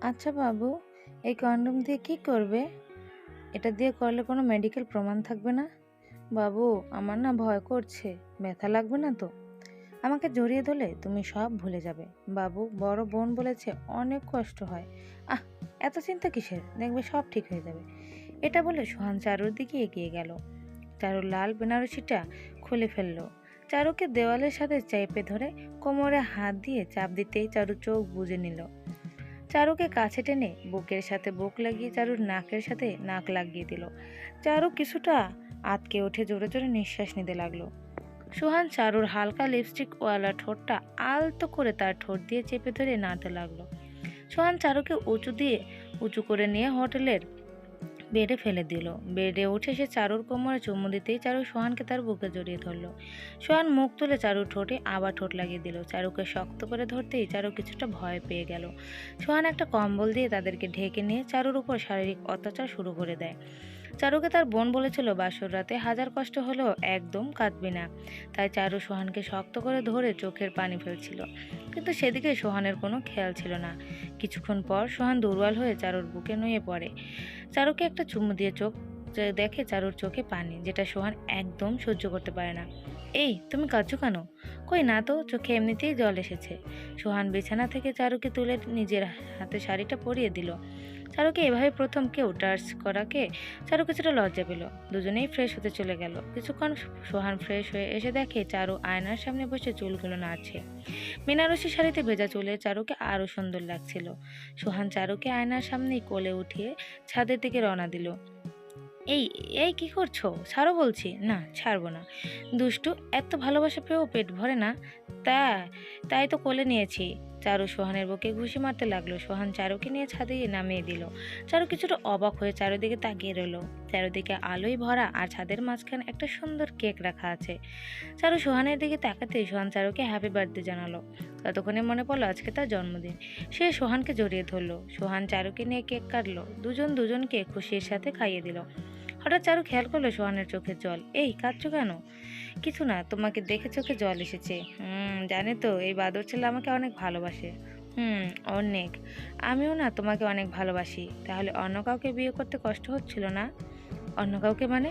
আচ্ছা বাবু, এই কনডম দিয়ে কি করবে? এটা দিয়ে করলে কোনো মেডিকেল প্রমাণ থাকবে না? বাবু, আমার না ভয় করছে। ব্যথা লাগবে না তো? আমাকে জড়িয়ে ধরলে তুমি সব ভুলে যাবে। বাবু, বড় বোন বলেছে অনেক কষ্ট হয়। আহ, এত চিন্তা কিসের? দেখবে সব ঠিক হয়ে যাবে। এটা বলে সোহান চারুর দিকে এগিয়ে গেল। চারু লাল বেনারসিটা খুলে ফেললো। চারুকে দেওয়ালের সাথে চেপে ধরে কোমরে হাত দিয়ে চাপ দিতেই চারু চোখ বুজে নিল। চারুকে কাছে টেনে বুকের সাথে বুক লাগিয়ে চারুর নাকের সাথে নাক লাগিয়ে দিল। চারু কিছুটা আতকে উঠে জোরে জোরে নিঃশ্বাস নিতে লাগলো। সোহান চারুর হালকা লিপস্টিক ওয়ালা ঠোঁটটা আলতো করে তার ঠোঁট দিয়ে চেপে ধরে নাড়তে লাগলো। সোহান চারুকে উঁচু করে নিয়ে হোটেলের বেডে ফেলে দিল। বেডে উঠে সে চারুর কোমরে চুমু দিতেই চারু সোহানকে তার বুকে জড়িয়ে ধরলো। সোহান মুখ তুলে চারুর ঠোঁটে আবার ঠোঁট লাগিয়ে দিল। চারুকে শক্ত করে ধরতেই চারু কিছুটা ভয় পেয়ে গেল। সোহান একটা কম্বল দিয়ে তাদেরকে ঢেকে নিয়ে চারুর উপর শারীরিক অত্যাচার শুরু করে দেয়। চারুকে তার বোন বলেছিল বাসর রাতে হাজার কষ্ট হলেও একদম কাঁদবি না। তাই চারু সোহানকে শক্ত করে ধরে চোখের পানি ফেলছিল, কিন্তু সেদিকে সোহানের কোনো খেয়াল ছিল না। কিছুক্ষণ পর সোহান দুর্বল হয়ে চারুর বুকে নুয়ে পড়ে। চারুকে একটা চুমু দিয়ে দেখে চারুর চোখে পানি, যেটা সোহান একদম সহ্য করতে পারে না। এই, তুমি কাঁদছো কেন? কই না তো, চোখে এমনিতেই জল এসেছে। সোহান বিছানা থেকে চারুকে তুলে নিজের হাতে শাড়িটা পরিয়ে দিল। চারুকে এভাবে প্রথম কেউ টাচ করাকে চারু কিছুটা লজ্জা পেল। দুজনেই ফ্রেশ হতে চলে গেল। কিছুক্ষণ সোহান ফ্রেশ হয়ে এসে দেখে চারু আয়নার সামনে বসে চুলগুলো নাড়ছে। বেনারসি শাড়িতে ভেজা চুলে চারুকে আরো সুন্দর লাগছিল। সোহান চারুকে আয়নার সামনেই কোলে উঠিয়ে ছাদের দিকে রওনা দিল। এই এই কি করছো? ছাড়ো বলছি। না, ছাড়বো না। দুষ্টু, এত ভালোবাসা পেয়েও পেট ভরে না? তা তাই তো কোলে নিয়েছি। চারু সোহানের বুকে ঘুষি মারতে লাগলো। সোহান চারুকে নিয়ে ছাদে নামিয়ে দিল। চারু কিছুটা অবাক হয়ে চারুদিকে তাকিয়ে রইল। চারুদিকে আলোয় ভরা আর ছাদের মাঝখানে একটা সুন্দর কেক রাখা আছে। চারু সোহানের দিকে তাকাতেই সোহান চারুকে হ্যাপি বার্থডে জানালো। ততক্ষণে মনে পড়লো আজকে তার জন্মদিন। সে সোহানকে জড়িয়ে ধরলো। সোহান চারুকে নিয়ে কেক কাটলো। দুজন দুজনকে খুশির সাথে খাইয়ে দিল। হঠাৎ চারু খেয়াল করলো সোহানের চোখের জল। এই, কাঁদছো কেন? কিছু না, তোমাকে দেখে চোখে জল এসেছে। জানি তো, এই বাদর ছেলে আমাকে অনেক ভালোবাসে। অনেক। আমিও না তোমাকে অনেক ভালোবাসি। তাহলে অন্য কাউকে বিয়ে করতে কষ্ট হচ্ছিল না? অন্য কাউকে মানে?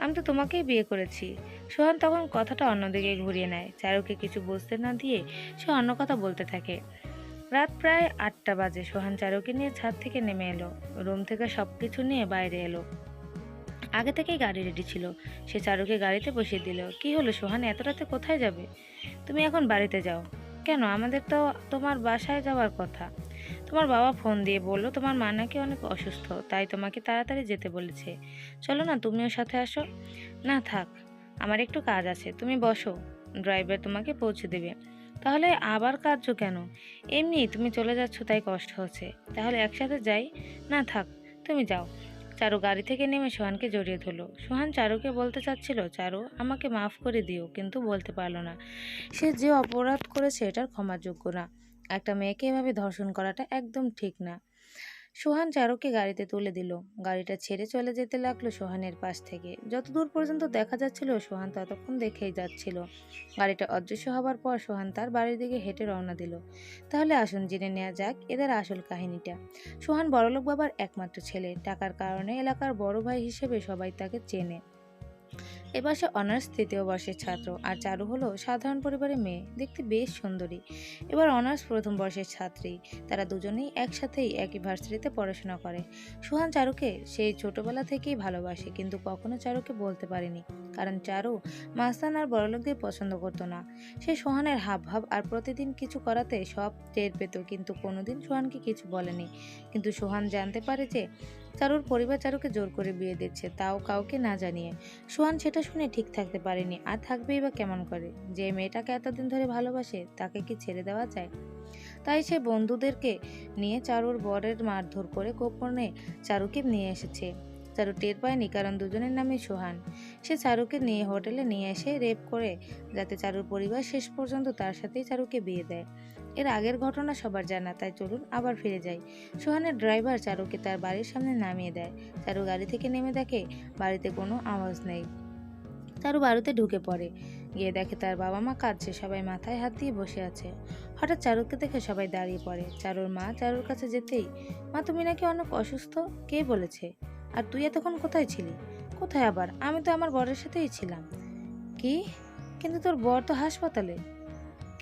আমি তো তোমাকেই বিয়ে করেছি। সোহান তখন কথাটা অন্যদিকে ঘুরিয়ে নেয়। চারুকে কিছু বুঝতে না দিয়ে সে অন্য কথা বলতে থাকে। রাত প্রায় 8টা বাজে। সোহান চারুকে নিয়ে ছাদ থেকে নেমে এলো। রুম থেকে সবকিছু নিয়ে বাইরে এলো। আগে থেকেই গাড়ি রেডি ছিল। সে চারুকে গাড়িতে বসিয়ে দিল। কি হলো সোহান, এত রাতে কোথায় যাবে? তুমি এখন বাড়িতে যাও। কেন? আমাদের তো তোমার বাসায় যাওয়ার কথা। তোমার বাবা ফোন দিয়ে বললো তোমার মা নাকি অনেক অসুস্থ, তাই তোমাকে তাড়াতাড়ি যেতে বলেছে। চলো না, তুমিও সাথে আসো। না থাক, আমার একটু কাজ আছে, তুমি বসো, ড্রাইভার তোমাকে পৌঁছে দেবে। তাহলে আবার কাঁদছো কেন? এমনি তুমি চলে যাচ্ছ তাই কষ্ট হচ্ছে। তাহলে একসাথে যাই। না থাক, তুমি যাও। চারু গাড়ি থেকে নেমে সোহানকে জড়িয়ে ধরলো। সোহান চারুকে বলতে চাচ্ছিল চারু আমাকে মাফ করে দিও, কিন্তু বলতে পারলো না। সে যে অপরাধ করেছে এটার ক্ষমার যোগ্য না। একটা মেয়েকে এভাবে ধর্ষণ করাটা একদম ঠিক না। সোহান চারুকে গাড়িতে তুলে দিল। গাড়িটা ছেড়ে চলে যেতে লাগলো সোহানের পাশ থেকে। যতদূর পর্যন্ত দেখা যাচ্ছিল সোহান ততক্ষণ দেখেই যাচ্ছিল। গাড়িটা অদৃশ্য হবার পর সোহান তার বাড়ির দিকে হেঁটে রওনা দিল। তাহলে আসুন জেনে নেওয়া যাক এদের আসল কাহিনীটা। সোহান বড়লোক বাবার একমাত্র ছেলে। টাকার কারণে এলাকার বড় ভাই হিসেবে সবাই তাকে চেনে। এবার সে অনার্স 3য় বর্ষের ছাত্র। আর চারু হলো সাধারণ পরিবারের মেয়ে, দেখতে বেশ সুন্দরী। এবার অনার্স 1ম বর্ষের ছাত্রী। তারা দুজনেই একসাথেই একই ভার্সিটিতে পড়াশোনা করে। সোহান চারুকে সেই ছোটবেলা থেকেই ভালোবাসে, কিন্তু কখনো চারুকে বলতে পারেনি, কারণ চারু মাস্তান আর বড়লোকদের পছন্দ করতো না। সে সোহানের হাবভাব আর প্রতিদিন কিছু করাতে সব টের পেত, কিন্তু কোনোদিন সোহানকে কিছু বলেনি। কিন্তু সোহান জানতে পারে যে চারুর পরিবার চারুকে জোর করে বিয়ে দিচ্ছে, তাও কাউকে না জানিয়ে। সোহান সেটা শুনে ঠিক থাকতে পারেনি। আর থাকবেই বা কেমন করে? যে মেয়েটাকে এতদিন ধরে ভালোবাসে তাকে কি ছেড়ে দেওয়া যায়? তাই সে বন্ধুদেরকে নিয়ে চারুর বরের মারধর করে গোপনে চারুকে নিয়ে এসেছে। চারু টের পায়নি, কারণ দুজনের নামই সোহান। সে চারুকে নিয়ে হোটেলে নিয়ে এসে রেপ করে, যাতে চারুর পরিবার শেষ পর্যন্ত তার সাথেই চারুকে বিয়ে দেয়। এর আগের ঘটনা সবার জানা, তাই চলুন আবার ফিরে যাই। সোহানের ড্রাইভার চারুকে তার বাড়ির সামনে নামিয়ে দেয়। চারু গাড়ি থেকে নেমে দেখে বাড়িতে কোনো আওয়াজ নেই। চারু বাড়িতে ঢুকে পড়ে। গিয়ে দেখে তার বাবা মা কাঁদছে, সবাই মাথায় হাত দিয়ে বসে আছে। হঠাৎ চারুকে দেখে সবাই দাঁড়িয়ে পড়ে। চারুর মা চারুর কাছে যেতেই, মা তুমি নাকি অনেক অসুস্থ, কে বলেছে? আর তুই এতক্ষণ কোথায় ছিলি? কোথায় আবার, আমি তো আমার বরের সাথেই ছিলাম। কি? কিন্তু তোর বর তো হাসপাতালে।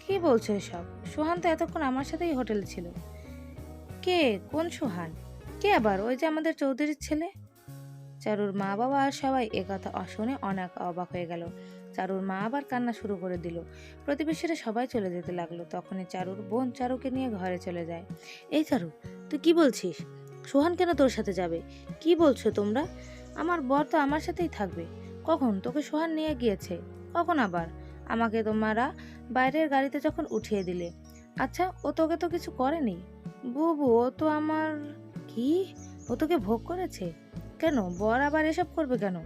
কি বলছো এসব? সোহান তো এতক্ষণ আমার সাথেই হোটেলে ছিল। কে? কোন সোহান? কে আবার? ওই যে আমাদের চৌধুরীর ছেলে। চারুর মা বাবা আর সবাই একথা শুনে অনেক অবাক হয়ে গেল। চারুর মা আবার কান্না শুরু করে দিল। প্রতিবেশীরা সবাই চলে যেতে লাগলো। তখনই চারুর বোন চারুকে নিয়ে ঘরে চলে যায়। এই চারু, তুই কি বলছিস? সোহান কেন তোর সাথে যাবে? কি বলছো তোমরা? আমার বর তো আমার সাথেই থাকবে। কখন তোকে সোহান নিয়ে গিয়েছে? কখন আবার? আমাকে তোমরা বাইরের গাড়িতে যখন উঠিয়ে দিলে। আচ্ছা, ও তোকে তো কিছু করেনি। বুবু, ও তো আমার... কি? ও তোকে ভোগ করেছে? কেন? বর আবার এসব করবে কেন?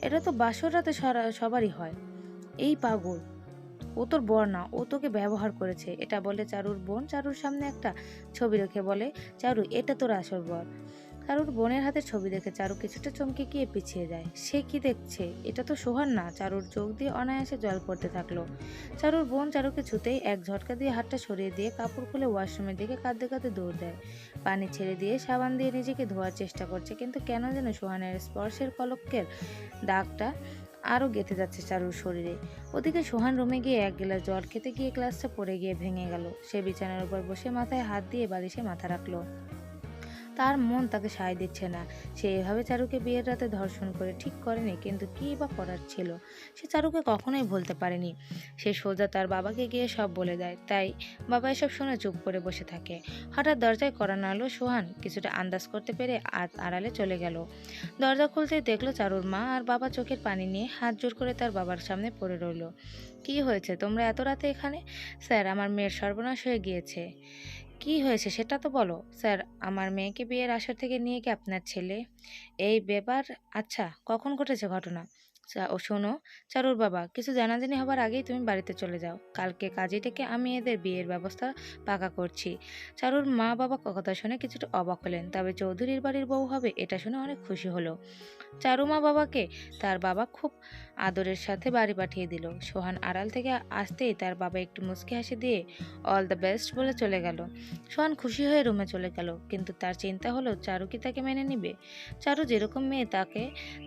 এটা তো বাসর রাতে সবারই হয়। এই পাগল, ও তোর বর না, ও তোকে ব্যবহার করেছে। এটা বলে চারুর বোন চারুর সামনে একটা ছবি রেখে বলে, চারু, এটা তোর আসল বর। চারুর বোনের হাতে ছবি দেখে চারু কিছুটা চমকে গিয়ে পিছিয়ে যায়। সে কি দেখছে? এটা তো সোহান না। চারুর চোখ দিয়ে অনায়াসে জল পড়তে থাকলো। চারুর বোন চারুকে ছুতেই এক ঝটকা দিয়ে হাতটা সরিয়ে দিয়ে কাপড় খুলে ওয়াশরুমের দিকে কাঁদতে কাঁদতে দৌড় দেয়। পানি ছেড়ে দিয়ে সাবান দিয়ে নিজেকে ধোয়ার চেষ্টা করছে, কিন্তু কেন যেন সোহানের স্পর্শের কলঙ্কের দাগটা আরও গেঁথে যাচ্ছে চারুর শরীরে। ওদিকে সোহান রুমে গিয়ে এক গ্লাস জল খেতে গিয়ে গ্লাসটা পড়ে গিয়ে ভেঙে গেল। সে বিছানার উপর বসে মাথায় হাত দিয়ে বালিশে মাথা রাখলো। তার মন তাকে সায় দিচ্ছে না। সে এভাবে চারুকে বিয়ের রাতে ধর্ষণ করে ঠিক করেনি, কিন্তু কী বা করার ছিল? সে চারুকে কখনোই ভুলতে পারেনি। সে সোজা তার বাবাকে গিয়ে সব বলে দেয়। তাই বাবা এসব শুনে চুপ করে বসে থাকে। হঠাৎ দরজায় কড়া নাড়ল সোহান। কিছুটা আন্দাজ করতে পেরে আড়ালে চলে গেল। দরজা খুলতেই দেখলো চারুর মা আর বাবা চোখের পানি নিয়ে হাত জোর করে তার বাবার সামনে পড়ে রইল। কি হয়েছে? তোমরা এত রাতে এখানে? স্যার, আমার মেয়ের সর্বনাশ হয়ে গিয়েছে। কি হয়েছে সেটা তো বলো। স্যার, আমার মেয়েকে বিয়ের আসর থেকে নিয়ে কি আপনার ছেলে? এই ব্যাপার? আচ্ছা, কখন ঘটেছে ঘটনা? ও শোনো চারুর বাবা, কিছু জানাজানি হবার আগেই তুমি বাড়িতে চলে যাও। কালকে কাজী ডেকে আমি এদের বিয়ের ব্যবস্থা পাকা করছি। চারুর মা বাবা কথা শুনে কিছুটা অবাক হলেন, তবে চৌধুরীর বাড়ির বউ হবে এটা শুনে অনেক খুশি হলো। চারু মা বাবাকে তার বাবা খুব আদরের সাথে বাড়ি পাঠিয়ে দিল। সোহান আড়াল থেকে আসতেই তার বাবা একটু মুচকি হাসি দিয়ে অল দ্য বেস্ট বলে চলে গেল। সোহান খুশি হয়ে রুমে চলে গেল, কিন্তু তার চিন্তা হলো চারু কি তাকে মেনে নিবে? চারু যেরকম মেয়ে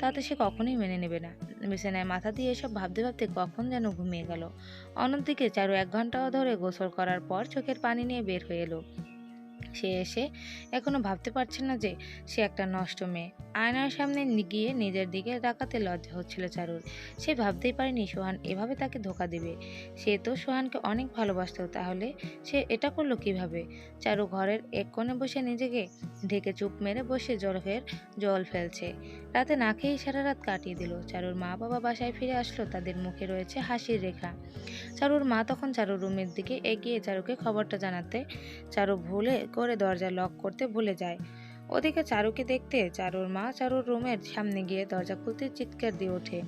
তাতে সে কখনোই মেনে নেবে না। বিছানায় মাথা দিয়ে এসব ভাবতে ভাবতে কখন যেন ঘুমিয়ে গেল। অন্যদিকে চারু 1 ঘন্টা ধরে গোসল করার পর চোখের পানি নিয়ে বের হয়ে এলো। সে এসে এখনো ভাবতে পারছে না যে সে একটা নষ্ট মেয়ে। আয়নার সামনে গিয়ে নিজের দিকে তাকাতে লজ্জা হচ্ছিল চারুর। সে ভাবতেই পারেনি সোহান এভাবে তাকে ধোকা দেবে। সে তো সোহানকে অনেক ভালোবাসতো, তাহলে সে এটা করলো কিভাবে? চারু ঘরের এক কোণে বসে নিজেকে ঢেকে চুপ মেরে বসে জল ফেলছে। রাতে না খেয়েই সারা রাত কাটিয়ে দিল। চারুর মা বাবা বাসায় ফিরে আসলো, তাদের মুখে রয়েছে হাসির রেখা। চারুর মা তখন চারুর রুমের দিকে এগিয়ে চারুকে খবরটা জানাতে চারু ভুলে করে দরজা লক করতে ভুলে যায়। ওদিকে চারুকে দেখতে চারুর মা চারুর রুমের সামনে গিয়ে দরজা খুলতে চিৎকার দিয়ে ওঠে।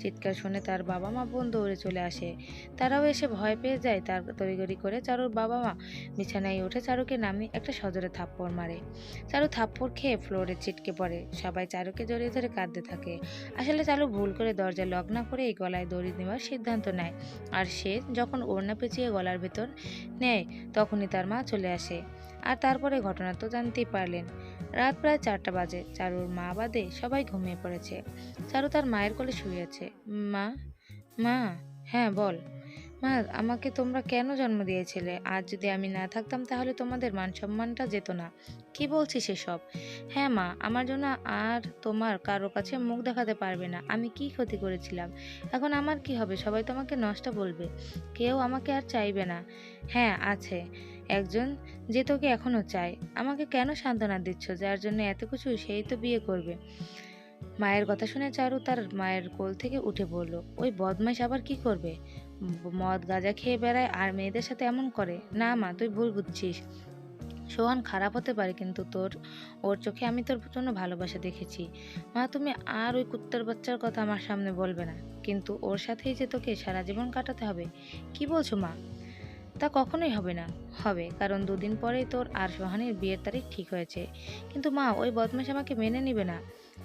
চিৎকার শুনে তার বাবা মা বোন দৌড়ে চলে আসে। তারাও এসে ভয় পেয়ে যায়। তার তড়িঘড়ি করে চারুর বাবা মা বিছানায় উঠে চারুকে নামিয়ে একটা সজোরে থাপ্পড় মারে। চারু থাপ্পড় খেয়ে ফ্লোরে ছিটকে পড়ে। সবাই চারুকে জড়িয়ে ধরে কাঁদতে থাকে। আসলে চারু ভুল করে দরজা লক না করে এই গলায় দড়ি নেওয়ার সিদ্ধান্ত নেয়। আর সে যখন ওড়না পেঁচিয়ে গলার ভেতর নেয়, তখনই তার মা চলে আসে। আর তারপরে ঘটনা তো জানতেই পারলেন। রাত প্রায় 4টা বাজে। চারুর মা বাদে সবাই ঘুমিয়ে পড়েছে। চারু তার মায়ের কোলে শুয়ে আছে। মা, মা। হ্যাঁ বল। মা, আমাকে তোমরা কেন জন্ম দিয়েছিলে? আজ যদি আমি না থাকতাম তাহলে তোমাদের মান সম্মানটা যেত না। কি বলছিস এসব? হ্যাঁ মা, আমার জন্য আর তোমার কারো কাছে মুখ দেখাতে পারবে না। আমি কি ক্ষতি করেছিলাম? এখন আমার কি হবে? সবাই তোমাকে নষ্ট বলবে। কেউ আমাকে আর চাইবে না। হ্যাঁ আছে একজন, যে তোকে এখনো চায়। আমাকে কেন সান্ত্বনা দিচ্ছ? যার জন্য এত কিছু সেই তো বিয়ে করবে। মায়ের কথা শুনে চারু তার মায়ের কোল থেকে উঠে পড়ল। ওই বদমাইশ আবার কি করবে? মদ গাঁজা খেয়ে বেড়ায় আর মেয়েদের সাথে এমন করে? না মা, তুই ভুল বুঝছিস। সোহান খারাপ হতে পারে, কিন্তু ওর চোখে আমি তোর জন্য ভালোবাসা দেখেছি। মা, তুমি আর ওই কুত্তার বাচ্চার কথা আমার সামনে বলবে না। কিন্তু ওর সাথেই যে তোকে সারা জীবন কাটাতে হবে। কি বলছো মা? তা কখনোই হবে না। হবে, কারণ দুদিন পরেই তোর আর সোহানের বিয়ের তারিখ ঠিক হয়েছে। কিন্তু মা, ওই বদমাশ আমাকে মেনে নিবে না।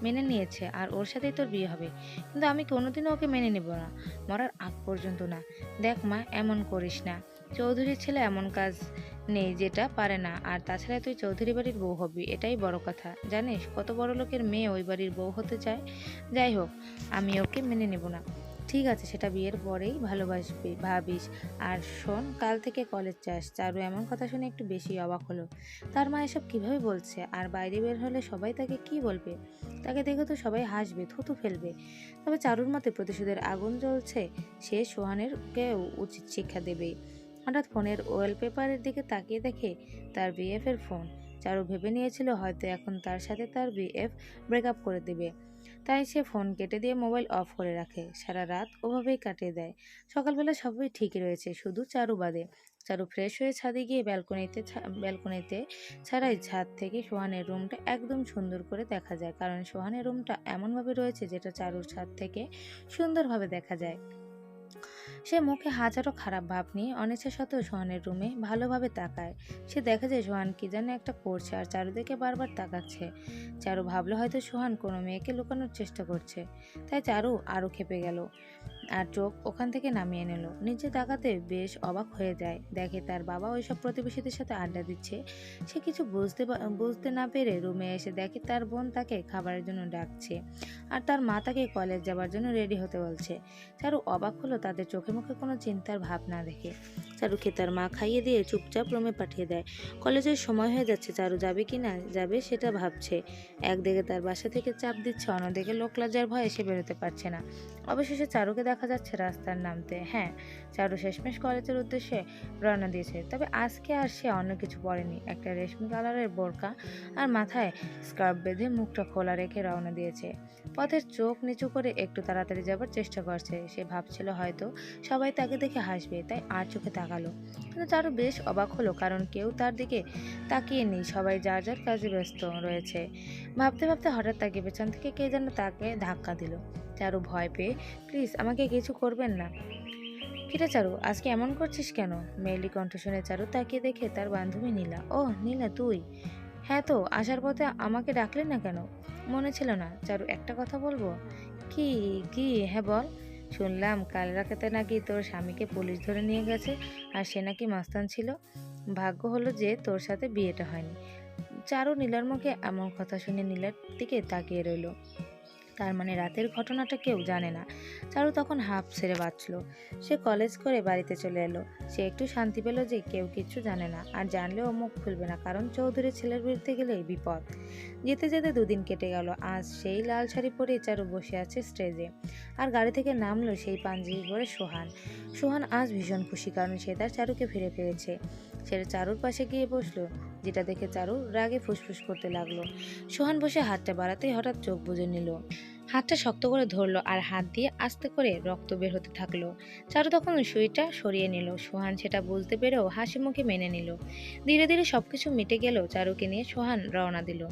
মেনে নিয়েছে, আর ওর সাথেই তোর বিয়ে হবে। কিন্তু আমি কোনোদিনও ওকে মেনে নিব না, মরার আগ পর্যন্ত না। দেখ মা, এমন করিস না। চৌধুরীর ছেলে এমন কাজ নেই যেটা পারে না। আর তাছাড়া তুই চৌধুরী বাড়ির বউ হবি, এটাই বড় কথা। জানিস কত বড় লোকের মেয়ে ওই বাড়ির বউ হতে চায়? যাই হোক, আমি ওকে মেনে নেব না। ঠিক আছে, সেটা বিয়ের পরেই ভালোবাসবি ভাবিস। আর শোন, কাল থেকে কলেজ যাস। চারু এমন কথা শুনে একটু বেশি অবাক হলো। তার মা এসব কিভাবে বলছে? আর বাইরে বের হলে সবাই তাকে কি বলবে? তাকে দেখে তো সবাই হাসবে, থুতু ফেলবে। তবে চারুর মতে প্রতিশোধের আগুন জ্বলছে, সে সোহানেরকেও উচিত শিক্ষা দেবেই। হঠাৎ ফোনের ওয়ালপেপারের দিকে তাকিয়ে দেখে তার বিএফ এর ফোন। চারু ভেবে নিয়েছিল হয়তো এখন তার সাথে তার বিএফ ব্রেকআপ করে দেবে, তাই সে ফোন কেটে দিয়ে মোবাইল অফ করে রাখে। সারা রাত ওভাবেই কাটিয়ে দেয়। সকালবেলা সবই ঠিকই রয়েছে, শুধু চারু বাদে। চারু ফ্রেশ হয়ে ছাদে গিয়ে ব্যালকনিতে ছাড়াই ছাদ থেকে সোহানের রুমটা একদম সুন্দর করে দেখা যায়, কারণ সোহানের রুমটা এমনভাবে রয়েছে যেটা চারুর ছাদ থেকে সুন্দরভাবে দেখা যায়। সে মুখে হাজারো খারাপ ভাব নিয়ে অনিচ্ছা সত্ত্বেও সোহানের রুমে ভালোভাবে তাকায়। সে দেখা যায় সোহান কি যেন একটা করছে, আর চারুদিকে বারবার তাকাচ্ছে। চারু ভাবলো হয়তো সোহান কোনো মেয়েকে লুকানোর চেষ্টা করছে। তাই চারু আরো ক্ষেপে গেল আর চোখ ওখান থেকে নামিয়ে নিল। নিচে তাকাতে বেশ অবাক হয়ে যায়, দেখে তার বাবা ওইসব প্রতিবেশীদের সাথে আড্ডা দিচ্ছে। সে কিছু বুঝতে না পেরে রুমে এসে দেখে তার বোন তাকে খাবারের জন্য ডাকছে, আর তার মা তাকে কলেজ যাবার জন্য রেডি হতে বলছে। চারু অবাক হলো তাদের চোখে মুখে কোনো চিন্তার ভাব না দেখে। চারুকে তার মা খাইয়ে দিয়ে চুপচাপ রুমে পাঠিয়ে দেয়। কলেজের সময় হয়ে যাচ্ছে, চারু যাবে কি না যাবে সেটা ভাবছে। একদিকে তার বাসা থেকে চাপ দিচ্ছে, অন্যদিকে লোক লজ্জার ভয়ে সে বেরোতে পারছে না। অবশেষে চারুকে দেখা যাচ্ছে রাস্তার নামতে। হ্যাঁ, চারু শেষমেশ কলেজের উদ্দেশ্যে রওনা দিয়েছে। তবে আজকে আর সে অন্য কিছু পরেনি। একটা রেশমি কালারের বোরকা আর মাথায় স্কার্ফ বেঁধে মুখটা খোলা রেখে রওনা দিয়েছে। পথের চোখ নিচু করে একটু তাড়াতাড়ি যাবার চেষ্টা করছে। সে ভাবছিল হয়তো সবাই তাকে দেখে হাসবে, তাই আর চোখে তাকালো। কিন্তু চারু বেশ অবাক হলো, কারণ কেউ তার দিকে তাকিয়ে নেই, সবাই যার যার কাজে ব্যস্ত রয়েছে। ভাবতে ভাবতে হঠাৎ তাকে পেছন থেকে কে যেন তাকে ধাক্কা দিল। চারু ভয় পেয়ে, প্লিজ আমাকে কিছু করবেন না। কিরে চারু, আজকে এমন করছিস কেন? মেয়েলি কণ্ঠ শুনে চারু তাকিয়ে দেখে তার বান্ধবী নীলা। ও নীলা, তুই? হ্যাঁ তো, আসার পথে আমাকে ডাকলে না কেন? মনে ছিল না? চারু, একটা কথা বলবো। কি? কি? হ্যাঁ বল। শুনলাম কাল রাতে নাকি তোর স্বামীকে পুলিশ ধরে নিয়ে গেছে, আর সে নাকি মাস্তান ছিল। ভাগ্য হলো যে তোর সাথে বিয়েটা হয়নি। চারু নীলার মুখে এমন কথা শুনে নীলার দিকে তাকিয়ে রইল। তার মানে রাতের ঘটনাটা কেউ জানে না। চারু তখন হাঁপ ছেড়ে বাঁচল। সে কলেজ করে বাড়িতে চলে এলো। সে একটু শান্তি পেল যে কেউ কিচ্ছু জানে না, আর জানলেও মুখ খুলবে না, কারণ চৌধুরী ছেলের বিরুদ্ধে গেলেই বিপদ। যেতে যেতে দুদিন কেটে গেল। আজ সেই লাল শাড়ি পরে চারু বসে আছে স্টেজে, আর গাড়ি থেকে নামলো সেই পাঞ্জাবি পরে সোহান। সোহান আজ ভীষণ খুশি, কারণ সে তার চারুকে ফিরে পেয়েছে। সে চারুর পাশে গিয়ে বসলো, যেটা দেখে চারু রাগে ফুসফুস করতে লাগলো। সোহান বসে হাতটা বাড়াতেই হঠাৎ চোখ বুজে নিল। হাতটা শক্ত করে ধরলো আর হাত দিয়ে আস্তে করে রক্ত বের হতে থাকলো। চারু তখন সুইটা সরিয়ে নিল। সোহান সেটা বুঝতে পেরেও হাসি মুখে মেনে নিল। ধীরে ধীরে সবকিছু মিটে গেল। চারুকে নিয়ে সোহান রওনা দিল।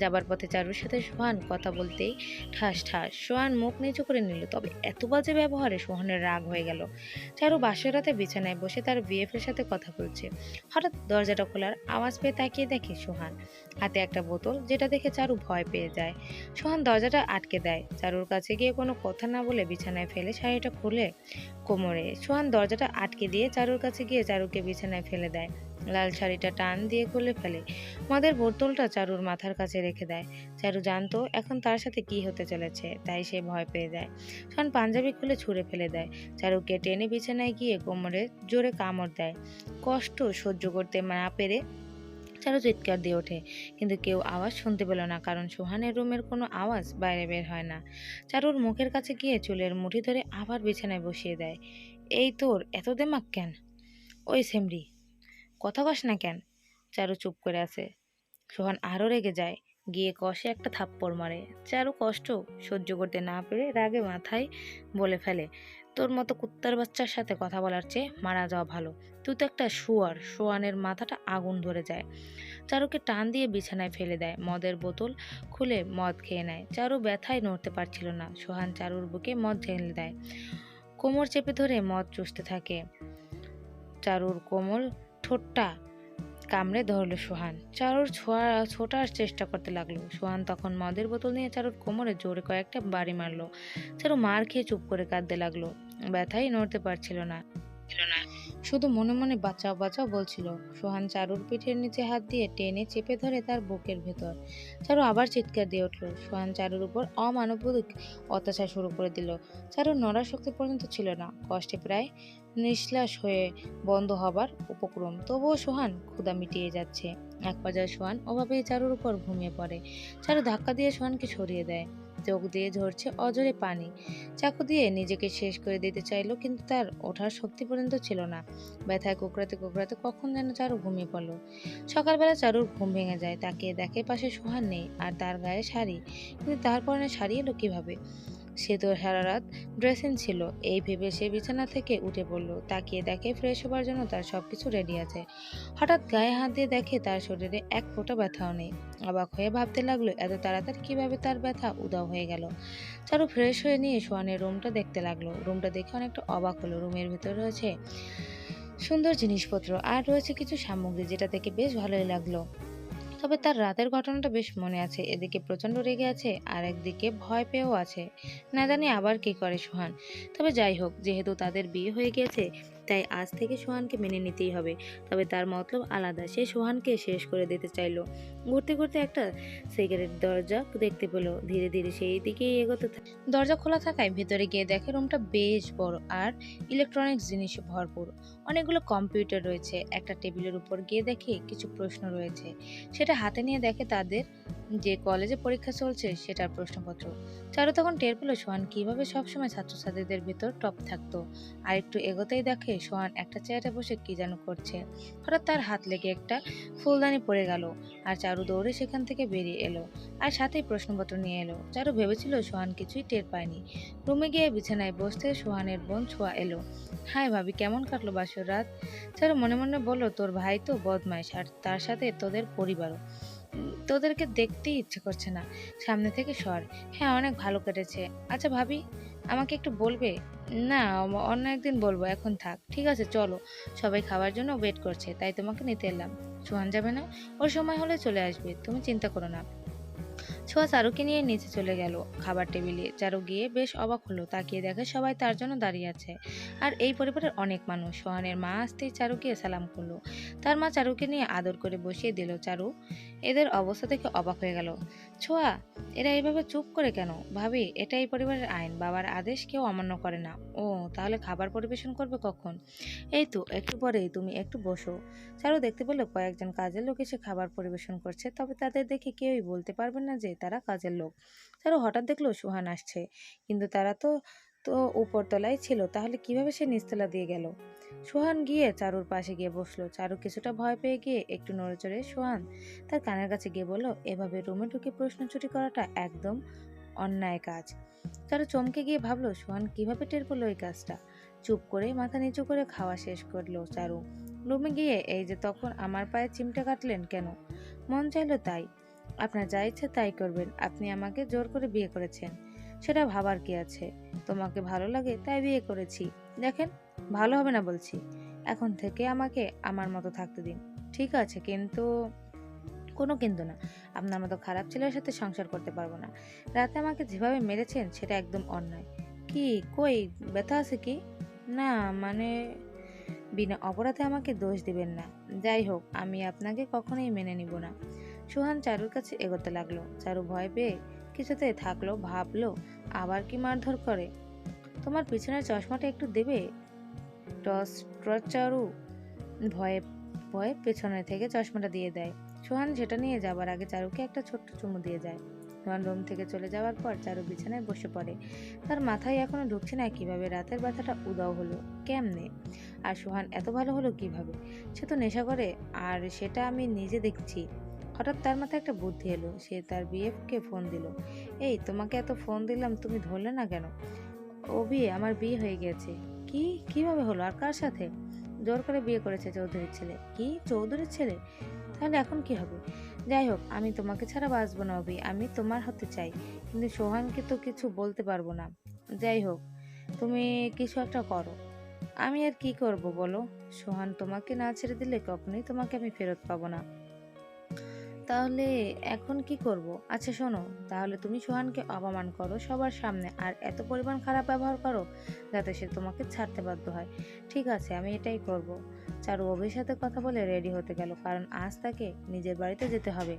যাবার পথে চারুর সাথে সোহান কথা বলতেই ঠাস ঠাস সোহান মুখ নিচু করে নিল। তবে এত বাজে ব্যবহারে সোহানের রাগ হয়ে গেল। চারু বাসর রাতে বিছানায় বসে তার বিএফের সাথে কথা বলছে। হঠাৎ দরজাটা খোলার আওয়াজ পেয়ে তাকিয়ে দেখে সোহান হাতে একটা বোতল, যেটা দেখে চারু ভয় পেয়ে যায়। সোহান দরজাটা আটকে দেয়। চারুর কাছে গিয়ে কোনো কথা না বলে বিছানায় ফেলে শাড়িটা খুলে কোমরে। সোহান দরজাটা আটকে দিয়ে চারুর কাছে গিয়ে চারুকে বিছানায় ফেলে দেয়। লাল শাড়িটা টান দিয়ে খুলে ফেলে। মদের বোতলটা চারুর মাথার কাছে রেখে দেয়। চারু জানতো এখন তার সাথে কি হতে চলেছে, তাই সে ভয় পেয়ে যায়। সোহান পাঞ্জাবি খুলে ছুঁড়ে ফেলে দেয়। চারুকে টেনে বিছানায় গিয়ে কোমরে জোরে কামড় দেয়। কষ্ট সহ্য করতে না পেরে চারু চিৎকার দিয়ে ওঠে, কিন্তু কেউ আওয়াজ শুনতে পেল না, কারণ সোহানের রুমের কোনো আওয়াজ বাইরে বের হয় না। চারুর মুখের কাছে গিয়ে চুলের মুঠি ধরে আবার বিছানায় বসিয়ে দেয়। এই তোর এত দেমাক কেন? ওই সেমরি, কথা কস না কেন? চারু চুপ করে আছে। সোহান আরও রেগে যায়, গিয়ে কষে একটা থাপ্পড় মারে। চারু কষ্ট সহ্য করতে না পেরে রাগে মাথায় বলে ফেলে, তোর মতো কুত্তার বাচ্চার সাথে কথা বলার চেয়ে মারা যাওয়া ভালো। তুই তো একটা শুয়ার। সোহানের মাথাটা আগুন ধরে যায়। চারুকে টান দিয়ে বিছানায় ফেলে দেয়। মদের বোতল খুলে মদ খেয়ে নেয়। চারু ব্যথায় নড়তে পারছিল না। সোহান চারুর বুকে মদ ঢেলে দেয়, কোমর চেপে ধরে মদ চুষতে থাকে। চারুর কোমল ঠোঁটটা কামড়ে ধরলো সোহান। চারুর ছোটার চেষ্টা করতে লাগলো। সোহান তখন মদের বোতল নিয়ে চারুর কোমরে জোরে কয়েকটা বাড়ি মারলো। চারু মার খেয়ে চুপ করে কাঁদতে লাগলো। ব্যথায় নড়তে পারছিল না, শুধু মনে মনে বাঁচাও বাঁচাও বলছিল। সোহান চারুর পিঠের নিচে হাত দিয়ে টেনে চেপে ধরে তার বুকের ভেতর। চারু আবার চিৎকার দিয়ে উঠল। সোহান চারুর উপর অমানবিক অত্যাচার শুরু করে দিল। চারুর নড়ার শক্তি পর্যন্ত ছিল না, কষ্টে প্রায় নিঃশ্বাস হয়ে বন্ধ হবার উপক্রম। তবুও সোহান ক্ষুধা মিটিয়ে যাচ্ছে। এক পর্যায়ে সোহান ওভাবেই চারুর উপর ঘুমিয়ে পড়ে। চারু ধাক্কা দিয়ে সোহানকে সরিয়ে দেয়। চোখ দিয়ে ঝরছে অজরে পানি। চাকু দিয়ে নিজেকে শেষ করে দিতে চাইলো, কিন্তু তার ওঠার শক্তি পর্যন্ত ছিল না। ব্যথায় কুকরাতে কুকরাতে কখন যেন চারু ঘুমিয়ে পড়ল। সকালবেলা চারুর ঘুম ভেঙে যায়। তাকিয়ে দেখে পাশে সোহান নেই, আর তার গায়ে শাড়ি। কিন্তু তার পরনে শাড়ি এলো কিভাবে? সে তো সারা রাত ড্রেসিং ছিল। এই ভেবে সে বিছানা থেকে উঠে পড়ল। তাকিয়ে দেখে ফ্রেশ হবার জন্য তার সবকিছু রেডি আছে। হঠাৎ গায়ে হাত দিয়ে দেখে তার শরীরে এক ফোঁটা ব্যথাও নেই। অবাক হয়ে ভাবতে লাগলো এত তাড়াতাড়ি কিভাবে তার ব্যথা উধাও হয়ে গেল। চারু ফ্রেশ হয়ে নিয়ে সোহানের রুমটা দেখতে লাগলো। রুমটা দেখে অনেকটা অবাক হলো। রুমের ভিতর রয়েছে সুন্দর জিনিসপত্র, আর রয়েছে কিছু সামগ্রী, যেটা দেখে বেশ ভালোই লাগলো। তবে তার রাতের ঘটনাটা বেশ মনে আছে। এদিকে প্রচন্ড রেগে আছে, আর একদিকে ভয় পেয়েও আছে। না জানি আবার কি করে সোহান। তবে যাই হোক, যেহেতু তাদের বিয়ে হয়ে গেছে, তাই আজ থেকে সোহানকে মেনে নিতেই হবে। তবে তার মতলব আলাদা। সে সোহানকে শেষ করে দিতে চাইলো। ঘুরতে ঘুরতে একটা সিগারেট দরজা দেখতে পেল। ধীরে ধীরে সেই দিকেই এগোতে দরজা খোলা থাকায় ভেতরে গিয়ে দেখে রুমটা বেশ বড় আর ইলেকট্রনিক্স জিনিসে ভরপুর। অনেকগুলো কম্পিউটার রয়েছে। একটা টেবিলের উপর গিয়ে দেখে কিছু প্রশ্ন রয়েছে। সেটা হাতে নিয়ে দেখে তাদের যে কলেজে পরীক্ষা চলছে সেটার প্রশ্নপত্র। চারু তখন টের পেল সোহান কিভাবে সবসময় ছাত্রছাত্রীদের ভেতর টপ থাকতো। আর একটু এগোতেই দেখে সোহান একটা চেয়ারে বসে কি যেন করছে। হঠাৎ তার হাত লেগে একটা ফুলদানি পড়ে গেল, আর চারু দৌড়ে সেখান থেকে বেরিয়ে এলো, আর সাথেই প্রশ্নপত্র নিয়ে এলো। চারু ভেবেছিল সোহান কিছুই টের পায়নি। রুমে গিয়ে বিছানায় বসতে সোহানের বোন ছোঁয়া এলো। হাই ভাবি, কেমন কাটলো বাসর রাত? চারু মনে মনে বলল, তোর ভাই তো বদমাইশ, আর তার সাথে তোদের পরিবারও। তোদেরকে দেখতেই ইচ্ছে করছে না। সামনে থেকে সর। হ্যাঁ, অনেক ভালো কেটেছে। আচ্ছা ভাবি, আমাকে একটু বলবে? না, অন্য একদিন বলবো, এখন থাক। ঠিক আছে, চলো। সবাই খাবার জন্য ওয়েট করছে, তাই তোমাকে নিতে এলাম। সোহান যাবে না? ওর সময় হলে চলে আসবে, তুমি চিন্তা করো না। ছোঁয়া চারুকে নিয়ে নিচে চলে গেল খাবার টেবিলে। চারু গিয়ে বেশ অবাক হলো। তাকিয়ে দেখে সবাই তার জন্য দাঁড়িয়ে আছে, আর এই পরিবারের অনেক মানুষ। সোহানের মা আসতেই চারু গিয়ে সালাম করলো। তার মা চারুকে নিয়ে আদর করে বসিয়ে দিল। চারু এদের অবস্থা দেখে অবাক হয়ে গেল। ছোঁয়া, এরা এইভাবে চুপ করে কেন? ভাবি, এটা এই পরিবারের আইন। বাবার আদেশ কেউ অমান্য করে না। ও, তাহলে খাবার পরিবেশন করবে কখন? এই তো একটু পরেই, তুমি একটু বসো। চারু দেখতে পেল কয়েকজন কাজের লোক এসে খাবার পরিবেশন করছে। তবে তাদের দেখে কেউই বলতে পারবে না যে তারা কাজের লোক। চারু হঠাৎ দেখলো সোহান আসছে, কিন্তু তারা তো তো উপরতলায় ছিল। তাহলে কিভাবে সে নিচতলা দিয়ে গেল? সোহান গিয়ে চারুর পাশে গিয়ে বসলো। চারু কিছুটা ভয় পেয়ে গিয়ে একটু নড়েচড়ে সোহান তার কানের কাছে গিয়ে বলল, এভাবে রুমে ঢুকে প্রশ্ন চুরি করাটা একদম অন্যায় কাজ। চারু চমকে গিয়ে ভাবলো সোহান কিভাবে টের পেলো এই কাজটা। চুপ করে মাথা নিচু করে খাওয়া শেষ করলো চারু। রুমে গিয়ে, এই যে তখন আমার পায়ে চিমটে কাটলেন কেন? মন চাইলো তাই। আপনার যা ইচ্ছে তাই করবেন। আপনি আমাকে জোর করে বিয়ে করেছেন, সেটা ভাবার কি আছে? তোমাকে ভালো লাগে তাই বিয়ে করেছি। দেখেন, ভালো হবে না বলছি। এখন থেকে আমাকে আমার মতো থাকতে দিন, ঠিক আছে? কিন্তু কোনো কিন্তু না। আপনার মতো খারাপ ছেলের সাথে সংসার করতে পারবো না। রাতে আমাকে যেভাবে মেরেছেন সেটা একদম অন্যায়। কি, কই ব্যথা আছে কি? না মানে, বিনা অপরাধে আমাকে দোষ দিবেন না। যাই হোক, আমি আপনাকে কখনোই মেনে নিব না। সোহান চারুর কাছে এগোতে লাগলো। চারু ভয় পেয়ে কিছুতে থাকলো। ভাবলো আবার কি মারধর করে। তোমার পিছনের চশমাটা একটু দেবে? টস টস চারু ভয়ে ভয়ে পেছনে থেকে চশমাটা দিয়ে দেয়। সোহান সেটা নিয়ে যাবার আগে চারুকে একটা ছোট্ট চুমু দিয়ে যায়। সোহান রুম থেকে চলে যাওয়ার পর চারু বিছানায় বসে পড়ে। তার মাথায় এখনো ঢুকছে না কিভাবে রাতের ব্যথাটা উদাও হলো, কেমনে, আর সোহান এত ভালো হলো কিভাবে। সে তো নেশা করে, আর সেটা আমি নিজে দেখছি। হঠাৎ তার মাথায় একটা বুদ্ধি এলো। সে তার বিএফকে ফোন দিল। এই, তোমাকে এত ফোন দিলাম, তুমি ধরলে না কেন? ও বিয়ে, আমার বিয়ে হয়ে গেছে। কি, কিভাবে হলো, আর কার সাথে? জোর করে বিয়ে করেছে চৌধুরীর ছেলে। কি, চৌধুরীর ছেলে? তাহলে এখন কি হবে? যাই হোক, আমি তোমাকে ছাড়া বাঁচবো না অভি। আমি তোমার হতে চাই, কিন্তু সোহানকে তো কিছু বলতে পারবো না। যাই হোক, তুমি কিছু একটা করো। আমি আর কি করব বলো? সোহান তোমাকে না ছেড়ে দিলে কখনোই তোমাকে আমি ফেরত পাবো না। তাহলে এখন কি করব? আচ্ছা শোনো, তাহলে তুমি সোহানকে অপমান করো সবার সামনে আর এত পরিমাণ খারাপ ব্যবহার করো যাতে সে তোমাকে ছাড়তে বাধ্য হয়। ঠিক আছে, আমি এটাই করব। চারু অভির সাথে কথা বলে রেডি হতে গেল, কারণ আজ তাকে নিজের বাড়িতে যেতে হবে।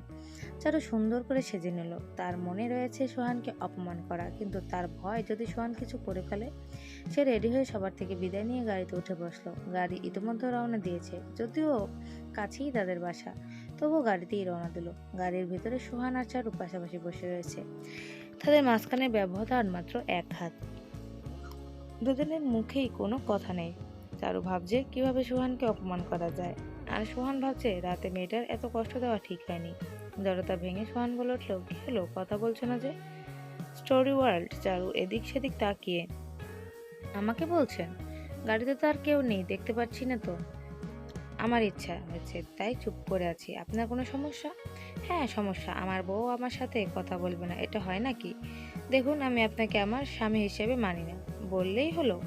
চারু সুন্দর করে সেজে নিল। তার মনে রয়েছে সোহানকে অপমান করা, কিন্তু তার ভয় যদি সোহান কিছু করে ফেলে। সে রেডি হয়ে সবার থেকে বিদায় নিয়ে গাড়িতে উঠে বসলো। গাড়ি ইতিমধ্যে রওনা দিয়েছে, যদিও কাছেই তাদের বাসা, তবুও গাড়িতেই রওনা দিল। গাড়ির ভিতরে সোহান আর চারু পাশাপাশি বসে রয়েছে। তাদের মাঝখানে ব্যবধান মাত্র 1 হাত। দুজনের মুখেই কোনো কথা নেই। চারু ভাবছে কিভাবে সোহানকে অপমান করা যায়, আর সোহান ভাবছে রাতে মেয়েটার এত কষ্ট দেওয়া ঠিক হয়নি। জড়তা ভেঙে সোহান বলে উঠল, কি হলো, কথা বলছো না যে? Story world. চারু এদিক সেদিক তাকিয়ে, আমাকে বলছেন? গাড়িতে তো আর কেউ নেই, দেখতে পাচ্ছি না তো। আমার ইচ্ছা হয়েছে তাই চুপ করে আছি। আপনার কোনো সমস্যা? হ্যাঁ সমস্যা, আমার বউ আমার সাথে কথা বলবে না, এটা হয় নাকি? দেখুন, আমি আপনাকে আমার স্বামী হিসেবে মানি না, বললেই হলো।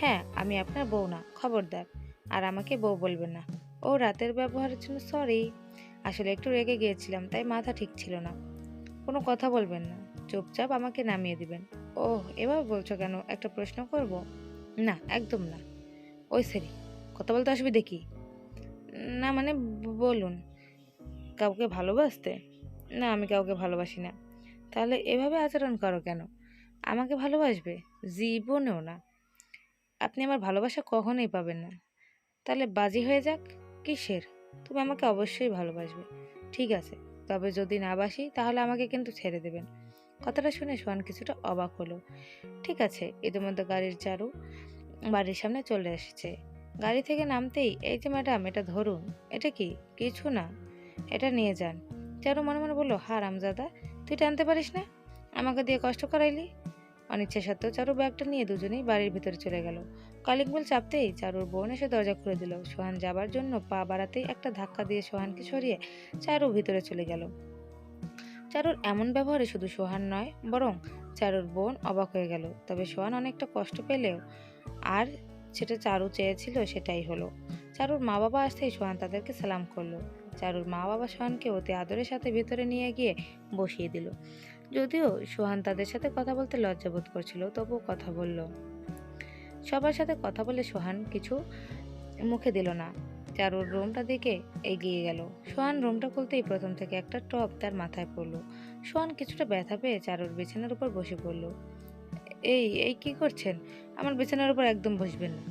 হ্যাঁ, আমি আপনার বউ না, খবরদার। আর আমাকে বউ বলবেন না। ও রাতের ব্যবহারের জন্য সরি। আসলে একটু রেগে গিয়েছিলাম, তাই মাথা ঠিক ছিল না। কোনো কথা বলবেন না, চুপচাপ আমাকে নামিয়ে দিবেন। ওহ, এভাবে বলছো কেন? একটা প্রশ্ন করব? না, একদম না। ওই সেরি, কথা বলতে অসুবিধে কি? না মানে বলুন। কাউকে ভালোবাসতে? না, আমি কাউকে ভালোবাসি না। তাহলে এভাবে আচরণ করো কেন? আমাকে ভালোবাসবে? জীবনেও না। আপনি আমার ভালোবাসা কখনোই পাবেন না। তাহলে বাজি হয়ে যাক। কিসের? তুমি আমাকে অবশ্যই ভালোবাসবে। ঠিক আছে, তবে যদি না বাসি তাহলে আমাকে কিন্তু ছেড়ে দেবেন। কথাটা শুনে সোহান কিছুটা অবাক হলো। ঠিক আছে। ইতিমধ্যে গাড়ির চারু বাড়ির সামনে চলে এসেছে। গাড়ি থেকে নামতেই, এই যে ম্যাডাম, এটা ধরুন। এটা কি? কিছু না, এটা নিয়ে যান। চারু মনে মনে বলল, হারামজাদা, তুই টানতে পারিস না, আমাকে দিয়ে কষ্ট করাইলি। অনিচ্ছা সত্ত্বেও চারু ব্যাগটা নিয়ে দুজনেই বাড়ির ভিতরে চলে গেল। কলিং বেল চাপতেই চারুর বোন এসে দরজা খুলে দিল। সোহান যাবার জন্য পা বাড়াতেই একটা ধাক্কা দিয়ে সোহানকে সরিয়ে চারু ভিতরে চলে গেল। চারুর এমন ব্যবহারে শুধু সোহান নয়, বরং চারুর বোন অবাক হয়ে গেল। তবে সোহান অনেকটা কষ্ট পেলেও, আর সেটা চারু চেয়েছিল সেটাই হলো। চারুর মা বাবা আসতেই সোহান তাদেরকে সালাম করলো। চারুর মা বাবা সোহানকে অতি আদরের সাথে ভিতরে নিয়ে গিয়ে বসিয়ে দিল। যদিও সোহান তাদের সাথে কথা বলতে লজ্জাবোধ করছিল, তবুও কথা বলল। সবার সাথে কথা বলে সোহান কিছু মুখে দিল না। চারুর রুমটা দিকে এগিয়ে গেল। সোহান রুমটা খুলতেই প্রথম থেকে একটা টপ তার মাথায় পড়লো। সোহান কিছুটা ব্যথা পেয়ে চারুর বিছানার উপর বসে পড়ল। এই এই কি করছেন? আমার বিছানার উপর একদম বসবেন না।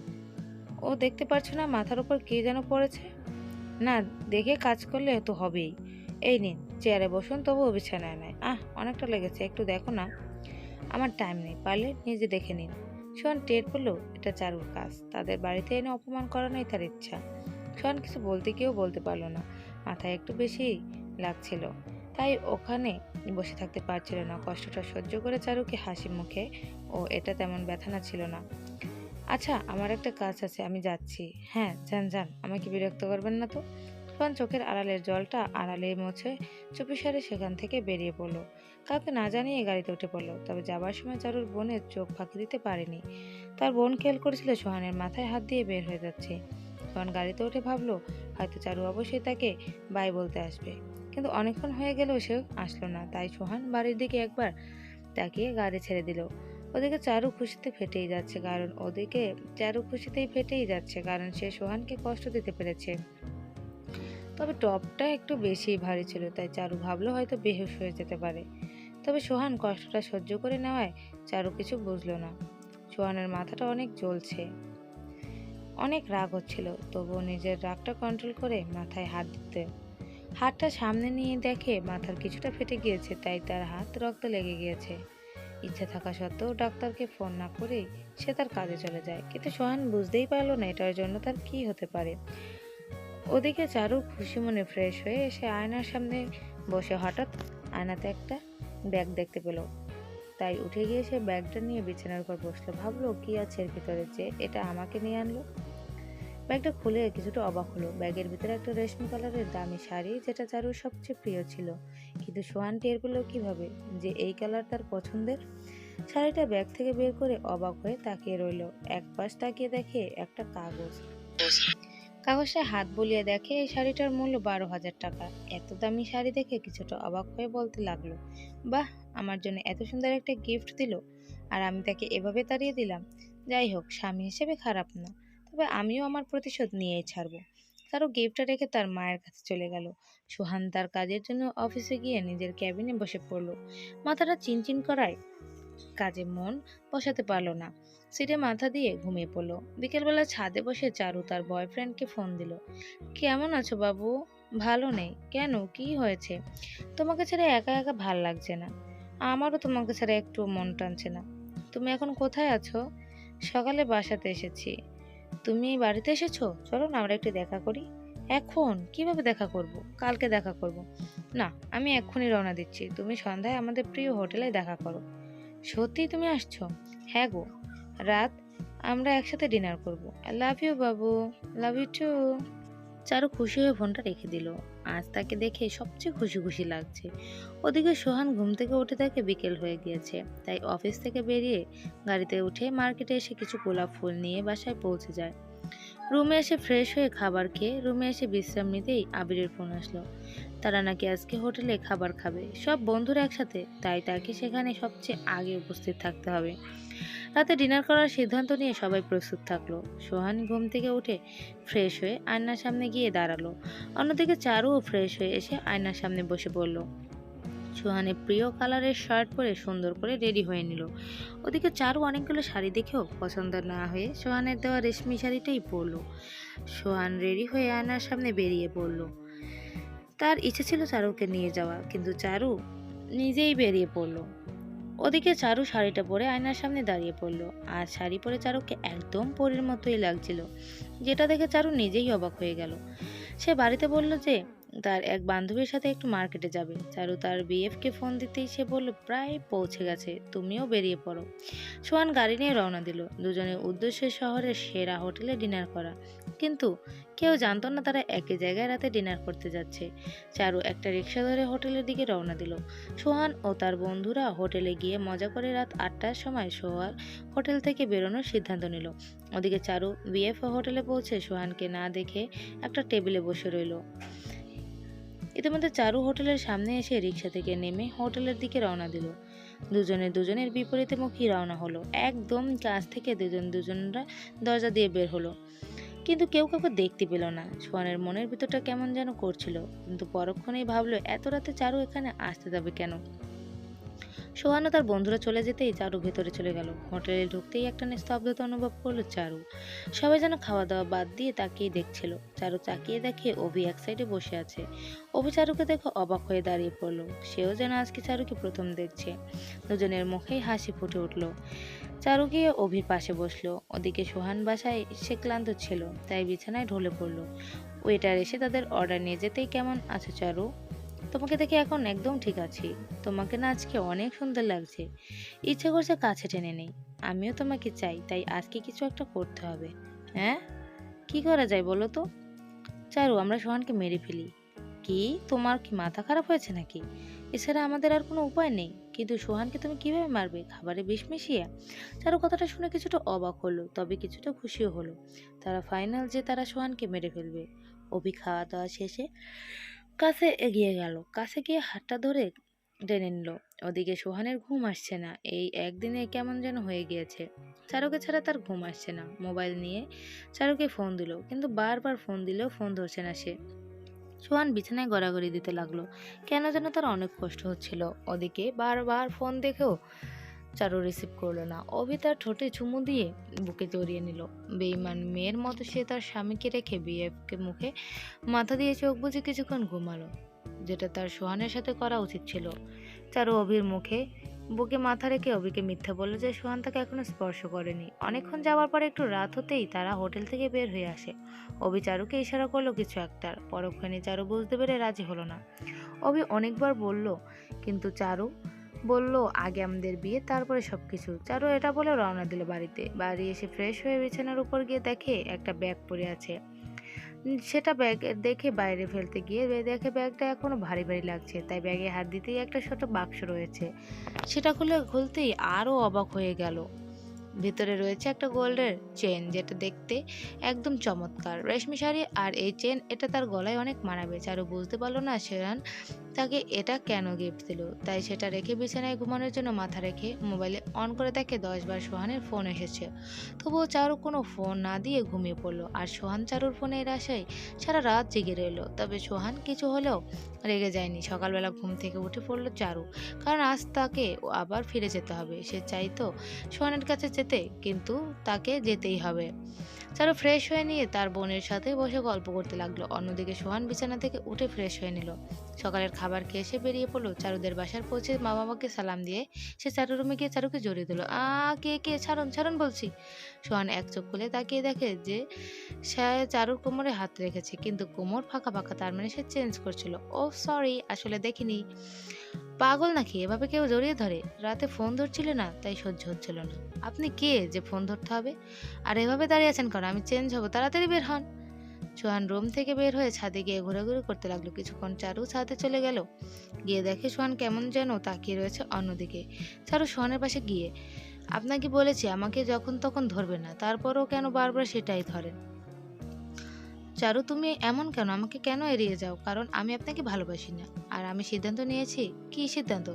ও দেখতে পারছো না মাথার উপর কে যেন পড়েছে? না, দেখে কাজ করলে তো হবেই। এই নিন, চেয়ারে বসুন, তবুও বিছানায় নয়। অনেকটা লেগেছে, একটু দেখো না। আমার টাইম নেই, পারলে নিজে দেখে নিন। সোহান টের পেল এটা চারুর কাজ। তাদের বাড়িতে এনে অপমান করানোই তার ইচ্ছা। সোহান কিছু বলতে গিয়েও বলতে পারলো না। মাথায় একটু বেশি লাগছিল, তাই ওখানে বসে থাকতে পারছিল না। কষ্টটা সহ্য করে চারুকে হাসি মুখে, ও এটা তেমন ব্যথা না ছিল না। আচ্ছা, আমার একটা কাজ আছে, আমি যাচ্ছি। হ্যাঁ, যান যান, আমাকে বিরক্ত করবেন না তো। সোহান চোখের আড়ালের জলটা আড়ালে মুছে চুপিসারে সেখান থেকে বেরিয়ে পড়লো। কাউকে না জানিয়ে গাড়িতে উঠে পড়লো। তবে যাবার সময় চারুর বোনের চোখ ফাঁকি দিতে পারেনি। তার বোন খেয়াল করেছিল সোহানের মাথায় হাত দিয়ে বের হয়ে যাচ্ছে। সোহান গাড়িতে উঠে ভাবলো হয়তো চারু অবশ্যই তাকে বাই বলতে আসবে, কিন্তু অনেকক্ষণ হয়ে গেলেও সে আসলো না। তাই সোহান বাড়ির দিকে একবার তাকিয়ে গাড়ি ছেড়ে দিল। ওদিকে চারু খুশিতে ফেটেই যাচ্ছে, কারণ সে সোহানকে কষ্ট দিতে পেরেছে। তবে টপটা একটু বেশি ভারী ছিল, তাই চারু ভাবলো হয়তো বেহুশ হয়ে যেতে পারে। তবে সোহান কষ্টটা সহ্য করে নেওয়ায় চারু কিছু বুঝলো না। সোহানের মাথাটা অনেক জ্বলছে, অনেক রাগ হচ্ছিল, তবুও নিজের রাগটা কন্ট্রোল করে মাথায় হাত দিতে। হাতটা সামনে নিয়ে দেখে মাথার কিছুটা ফেটে গিয়েছে, তাই তার হাত রক্ত লেগে গিয়েছে। ইচ্ছা থাকা সত্ত্বেও ডাক্তারকে ফোন না করেই সে তার কাজে চলে যায়। কিন্তু সোহান বুঝতেই পারলো না এটার জন্য তার কি হতে পারে। ওদিকে চারু খুশি মনে ফ্রেশ হয়ে এসে আয়নার সামনে বসে হঠাৎ আয়নাতে একটা ব্যাগ দেখতে পেল। তাই উঠে গিয়ে সে ব্যাগটা নিয়ে বিছানার উপর বসলো। ভাবলো কি আছে এর ভিতরে যে এটা আমাকে নিয়ে আনলো। ব্যাগটা খুলে কিছুটা অবাক হলো। ব্যাগের ভিতরে একটা রেশমি কালারের দামি শাড়ি, যেটা চারুর সবচেয়ে প্রিয় ছিল। কিন্তু সোহান টের পেল কিভাবে যে এই কালার তার পছন্দের? শাড়িটা ব্যাগ থেকে বের করে অবাক হয়ে তাকিয়ে রইল। এক পাশ তাকিয়ে দেখে একটা কাগজ। কাগজে হাত বুলিয়ে দেখে এই শাড়িটার মূল্য 12,000 টাকা। এত দামি শাড়ি দেখে কিছুটা অবাক হয়ে বলতে লাগলো, বাহ, আমার জন্য এত সুন্দর একটা গিফট দিল, আর আমি তাকে এভাবে তাড়িয়ে দিলাম। যাই হোক, স্বামী হিসেবে খারাপ না, তবে আমিও আমার প্রতিশোধ নিয়েই ছাড়বো। তারও গিফটটা রেখে তার মায়ের কাছে চলে গেল। সোহান তার কাজের জন্য অফিসে গিয়ে নিজের ক্যাবিনে বসে পড়ল। মাথাটা চিনচিন করায় কাজে মন বসাতে পারলো না। সিটে মাথা দিয়ে ঘুমিয়ে পড়লো। বিকেলবেলা ছাদে বসে চারু তার বয়ফ্রেন্ডকে ফোন দিল। কেমন আছো বাবু? ভালো নেই কেন, কি হয়েছে? তোমাকে ছাড়া একা একা ভাল লাগছে না। আমারও তোমাকে ছাড়া একটু মন টানছে না। তুমি এখন কোথায় আছো? সকালে বাসাতে এসেছি। তুমি বাড়িতে এসেছো? চলো না আমরা একটু দেখা করি। এখন কিভাবে দেখা করব? কালকে দেখা করব। না, আমি এক্ষুনি রওনা দিচ্ছি। তুমি সন্ধ্যায় আমাদের প্রিয় হোটেলে দেখা করো। সত্যি তুমি আসছো? হ্যাঁ গো, রাত আমরা একসাথে ডিনার করব। I love you Babu. Love you two. চারু খুশি হয়ে ফোনটা রেখে দিল। আজ তাকে দেখে সবচেয়ে খুশি খুশি লাগছে। ওদিকে সোহান ঘুম থেকে উঠে দেখে বিকেল হয়ে গিয়েছে, তাই অফিস থেকে বেরিয়ে গাড়িতে উঠে মার্কেটে এসে কিছু গোলাপ ফুল নিয়ে বাসায় পৌঁছে যায়। রুমে এসে ফ্রেশ হয়ে খাবার খেয়ে রুমে এসে বিশ্রাম নিতেই আবিরের ফোন আসলো। তারা নাকি আজকে হোটেলে খাবার খাবে, সব বন্ধুরা একসাথে, তাই তাকে সেখানে সবচেয়ে আগে উপস্থিত থাকতে হবে। রাতে ডিনার করার সিদ্ধান্ত নিয়ে সবাই প্রস্তুত থাকলো। সোহান ঘুম থেকে উঠে ফ্রেশ হয়ে আয়নার সামনে গিয়ে দাঁড়ালো। অন্যদিকে চারুও ফ্রেশ হয়ে এসে আয়নার সামনে বসে পড়ল। সোহানের প্রিয় কালারের শার্ট পরে সুন্দর করে রেডি হয়ে নিল। ওদিকে চারু অনেকগুলো শাড়ি দেখেও পছন্দ না হয়ে সোহানের দেওয়া রেশমি শাড়িটাই পরলো। সোহান রেডি হয়ে আয়নার সামনে বেরিয়ে পড়ল। তার ইচ্ছে ছিল চারুকে নিয়ে যাওয়া, কিন্তু চারু নিজেই বেরিয়ে পড়ল। ওদিকে চারু শাড়িটা পরে আয়নার সামনে দাঁড়িয়ে পড়লো। আর শাড়ি পরে চারুকে একদম পরীর মতোই লাগছিল, যেটা দেখে চারু নিজেই অবাক হয়ে গেল। সে বাড়িতে বলল যে তার এক বান্ধবীর সাথে একটু মার্কেটে যাবে। চারু তার বিএফকে ফোন দিতেই সে বলল প্রায় পৌঁছে গেছে, তুমিও বেরিয়ে পড়ো। সোহান গাড়ি নিয়ে রওনা দিল। দুজনের উদ্দেশ্য শহরের সেরা হোটেলে ডিনার করা, কিন্তু কেউ জানতো না তারা একই জায়গায় রাতে ডিনার করতে যাচ্ছে। চারু একটা রিক্সা ধরে হোটেলের দিকে রওনা দিল। সোহান ও তার বন্ধুরা হোটেলে গিয়ে মজা করে রাত 8টার সময় সোহান হোটেল থেকে বেরোনোর সিদ্ধান্ত নিল। ওদিকে চারু বিএফ হোটেলে পৌঁছে সোহানকে না দেখে একটা টেবিলে বসে রইল। ইতিমধ্যে চারু হোটেলের সামনে এসে রিক্সা থেকে নেমে হোটেলের দিকে রওনা দিল। দুজনের বিপরীতে মুখী রওনা হলো। একদম কাছ থেকে দুজনরা দরজা দিয়ে বের হলো, কিন্তু কেউ কাউকে দেখতে পেল না। সোহানের মনের ভিতরটা কেমন যেন করছিল, কিন্তু পরক্ষণেই ভাবলো এত রাতে চারু এখানে আসতে যাবে কেন। সোহান ও তার বন্ধুরা চলে যেতেই চারু ভেতরে চলে গেল। হোটেলে ঢুকতেই একটা নিস্তব্ধতা অনুভব করলো চারু। সবাই যেন খাওয়া দাওয়া বাদ দিয়ে তাকিয়ে দেখছিল। চারু তাকিয়ে দেখে অভি এক সাইডে বসে আছে। অভি চারুকে দেখে অবাক হয়ে দাঁড়িয়ে পড়লো। সেও যেন আজকে চারুকে প্রথম দেখছে। দুজনের মুখেই হাসি ফুটে উঠলো। চারু গিয়ে অভির পাশে বসলো। ওদিকে সোহান বাসায় সে ক্লান্ত ছিল, তাই বিছানায় ঢলে পড়লো। ওয়েটার এসে তাদের অর্ডার নিয়ে যেতেই, কেমন আছো চারু? তোমাকে দেখে এখন একদম ঠিক আছি। তোমাকে না আজকে অনেক সুন্দর লাগছে। ইচ্ছে করছে কাছে টেনে নেই। আমিও তোমাকে চাই, তাই আজকে কিছু একটা করতে হবে। হ্যাঁ, কি করা যায় বলো তো? চারু, আমরা সোহানকে মেরে ফেলি। কি, তোমার কি মাথা খারাপ হয়েছে নাকি? এছাড়া আমাদের আর কোনো উপায় নেই। কিন্তু সোহানকে তুমি কিভাবে মারবে, খাবারে বিষ মিশিয়ে? চারু কথাটা শুনে কিছুটা অবাক হলো, তবে কিছুটা খুশিও হলো। তারা ফাইনাল যে তারা সোহানকে মেরে ফেলবে। অভি খাওয়া দাওয়া শেষে কাছে গিয়ে হাতটা ধরে টেনে নিল। ওদিকে সোহানের ঘুম আসছে না। এই একদিনে কেমন যেন হয়ে গিয়েছে। চারুকে ছাড়া তার ঘুম আসছে না। মোবাইল নিয়ে চারুকে ফোন দিল, কিন্তু বারবার ফোন দিলেও ফোন ধরছে না সে। সোহান বিছানায় গড়াগড়ি দিতে লাগলো। কেন যেন তার অনেক কষ্ট হচ্ছিল। ওদিকে বারবার ফোন দেখেও চারু রিসিভ করলো না। অভি তার ঠোঁটে চুমু দিয়ে বুকে জড়িয়ে নিল। বেঈমান মেয়ের মতো সে তার স্বামীকে রেখে বিএফকে মুখে মাথা দিয়ে চোখ বুজে কিছুক্ষণ ঘুমালো, যেটা তার সোহানের সাথে করা উচিত ছিল। চারু অভির মুখে বুকে মাথা রেখে অভিকে মিথ্যা বলল যে সোহান তাকে এখনো স্পর্শ করেনি। অনেকক্ষণ যাওয়ার পর একটু রাত হতেই তারা হোটেল থেকে বের হয়ে আসে। অভি চারুকে ইশারা করলো কিছু একটার। পরক্ষণে চারু বুঝতে পেরে রাজি হলো না। অভি অনেকবার বলল, কিন্তু চারু বলল আগে আমাদের বিয়ে, তারপরে সবকিছু। চারু এটা বলে রওনা দিল বাড়িতে। বাড়ি এসে ফ্রেশ হয়ে বিছানার উপর গিয়ে দেখে একটা ব্যাগ পড়ে আছে। সেটা ব্যাগ দেখে বাইরে ফেলতে গিয়ে দেখে ব্যাগটা এখনো ভারী ভারী লাগছে, তাই ব্যাগে হাত দিতেই একটা ছোট বাক্স রয়েছে। সেটা খুলতেই আরও অবাক হয়ে গেল। ভিতরে রয়েছে একটা গোল্ডের চেন, যেটা দেখতে একদম চমৎকার রেশমি শাড়ি আর এই চেন, এটা তার গলায় অনেক মানাবে। চারু বুঝতে পারলো না শেরান তাকে এটা কেন গিফট দিল, তাই সেটা রেখে বিছানায় ঘুমানোর জন্য মাথা রেখে মোবাইলে অন করে দেখে 10 বার সোহানের ফোন এসেছে। তবুও চারু কোনো ফোন না দিয়ে ঘুমিয়ে পড়লো, আর সোহান চারুর ফোনের আশায় সারা রাত জেগে রইল। তবে সোহান কিছু হলেও রেগে যায়নি। সকালবেলা ঘুম থেকে উঠে পড়লো চারু, কারণ আজ তাকে আবার ফিরে যেতে হবে। সে চাইতো সোহানের কাছে যেতে, কিন্তু তাকে যেতেই হবে। চারু ফ্রেশ হয়ে নিয়ে তার বোনের সাথে বসে গল্প করতে লাগলো। অন্যদিকে সোহান বিছানা থেকে উঠে ফ্রেশ হয়ে নিল। সকালের খাবার খেয়ে সে বেরিয়ে পড়লো। চারুদের বাসার পৌঁছে মা বাবাকে সালাম দিয়ে সে চারুর রুমে গিয়ে চারুকে জড়িয়ে দিল। কে কে, ছাড়ুন ছাড়ুন বলছি। সোহান এক চোখ খুলে তাকিয়ে দেখে যে সে চারুর কোমরে হাত রেখেছে, কিন্তু কোমর ফাঁকা ফাঁকা, তার মানে সে চেঞ্জ করছিল। ও সরি, আসলে দেখিনি। পাগল নাকি, এভাবে কেউ জড়িয়ে ধরে? রাতে ফোন ধরছিল না, তাই সহ্য হচ্ছিল না। আপনি কে যে ফোন ধরতে হবে? আর এভাবে দাঁড়িয়ে আছেন কারণ আমি চেঞ্জ হবো, তাড়াতাড়ি বের হন। সোহান রুম থেকে বের হয়ে ছাদে গিয়ে ঘোরাঘুরি করতে লাগলো। কিছুক্ষণ চারু ছাদে চলে গেল, গিয়ে দেখে সোহান কেমন যেন তাকিয়ে রয়েছে অন্যদিকে। চারু সোহানের পাশে গিয়ে, আপনাকে বলেছি আমাকে যখন তখন ধরবে না, তারপরও কেন বারবার সেটাই ধরেন? চারু, তুমি এমন কেন? আমাকে কেন এড়িয়ে যাও? কারণ আমি আপনাকে ভালোবাসি না। আর আমি সিদ্ধান্ত নিয়েছি। কি সিদ্ধান্ত?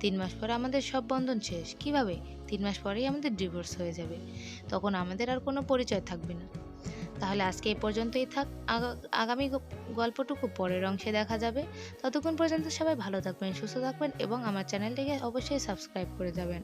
3 মাস পরে আমাদের সব বন্ধন শেষ। কিভাবে? 3 মাস পরেই আমাদের ডিভোর্স হয়ে যাবে। তখন আমাদের আর কোনো পরিচয় থাকবে না। তাহলে আজকে এই পর্যন্তই থাক। আগামী গল্পটুকু পরের অংশে দেখা যাবে। ততক্ষণ পর্যন্ত সবাই ভালো থাকবেন, সুস্থ থাকবেন এবং আমার চ্যানেলটিকে অবশ্যই সাবস্ক্রাইব করে যাবেন।